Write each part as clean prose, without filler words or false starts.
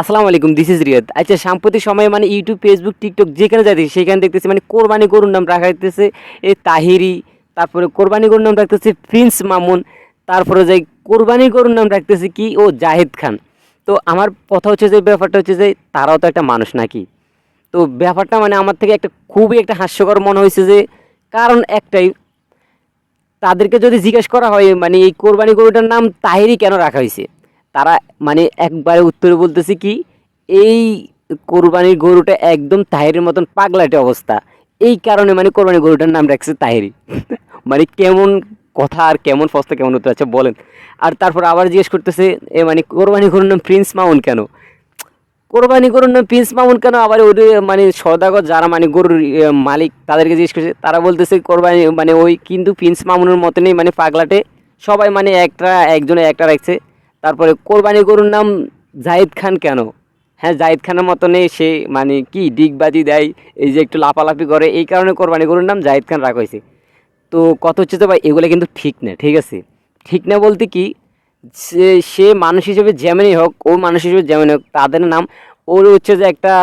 আসসালামু আলাইকুম, this is Riyad. আচ্ছা, সাম্প্রতিক সময়ে মানে ইউটিউব, ফেসবুক, টিকটক যেখানে যাইতেছি সেখানে দেখতেছি মানে কোরবানি গরুর নাম রাখা হইতেছে এই তাহিরি, তারপরে কোরবানি গরুর নাম রাখতেছে প্রিন্স মামুন, তারপরে যাই কোরবানি গরুর নাম রাখতেছে কি ও জাহিদ খান। তো আমার কথা হচ্ছে যে ব্যাপারটা হচ্ছে যে তারাও তো একটা মানুষ নাকি? তো ব্যাপারটা মানে আমার থেকে একটা খুবই একটা হাস্যকর মনে হয়েছে যে কারণ একটাই, তাদেরকে যদি জিজ্ঞেস করা হয় মানে এই কোরবানি গরুটার নাম তাহিরি কেন রাখা হয়েছে, তারা মানে একবারে উত্তরে বলতেছে কি এই কোরবানির গরুটা একদম তাহিরের মতন পাগলাটে অবস্থা, এই কারণে মানে কোরবানি গরুটার নাম রাখছে তাহিরি। মানে কেমন কথা আর কেমন ফস্তা কেমন উত্তর, আচ্ছা বলেন। আর তারপর আবার জিজ্ঞেস করতেছে এ মানে কোরবানি গরুর নাম প্রিন্স মামুন কেন, কোরবানি গরুর নাম প্রিন্স মামুন কেন, আবার ওই মানে সওদাগর যারা মানে গরুর মালিক তাদেরকে জিজ্ঞেস করছে, তারা বলতেছে কোরবানি মানে ওই কিন্তু প্রিন্স মামুনের মতনই মানে পাগলাটে, সবাই মানে একটা একজনে একটা রাখছে। তারপরে কোরবানি গরুর নাম জাহিদ খান কেন, হ্যাঁ জাহিদ খানের মতনই সে মানে কি ডিগবাজি দেয়, এই যে একটু লাফালাফি করে, এই কারণে কোরবানি গরুর নাম জাহিদ খান রাখা হয়েছে। তো কত হচ্ছে তো ভাই এগুলো কিন্তু ঠিক না, ঠিক আছে? ঠিক না বলতে কি, সে সে মানুষ হিসেবে যেমনই হোক, ও মানুষ হিসেবে যেমনই হোক, তাদের নাম, ওর হচ্ছে যে একটা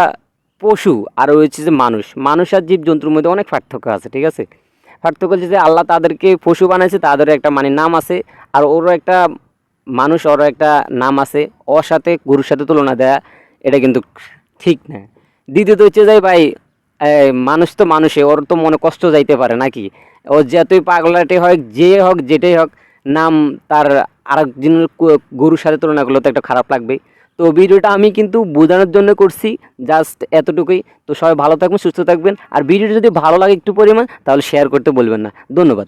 পশু, আর ও হচ্ছে যে মানুষ। মানুষ আর জীবজন্তুর মধ্যে অনেক পার্থক্য আছে, ঠিক আছে? পার্থক্য হচ্ছে যে আল্লাহ তাদেরকে পশু বানাইছে, তাদের একটা মানে নাম আছে, আর ওরও একটা মানুষ, ওরও একটা নাম আছে। ওর সাথে গরুর সাথে তুলনা দেয়া এটা কিন্তু ঠিক না। দ্বিতীয়ত হচ্ছে যে ভাই, মানুষ তো মানুষে, ওর তো মনে কষ্ট যাইতে পারে নাকি? ও যতই পাগলাটে হয়, যে হোক যেটাই হোক, নাম তার আরেকজনের গরুর সাথে তুলনা করলে তো একটা খারাপ লাগবেই। তো ভিডিওটা আমি কিন্তু বোঝানোর জন্য করছি, জাস্ট এতটুকুই। তো সবাই ভালো থাকবেন, সুস্থ থাকবেন, আর ভিডিওটা যদি ভালো লাগে একটু পরিমাণ তাহলে শেয়ার করতে বলবেন না। ধন্যবাদ।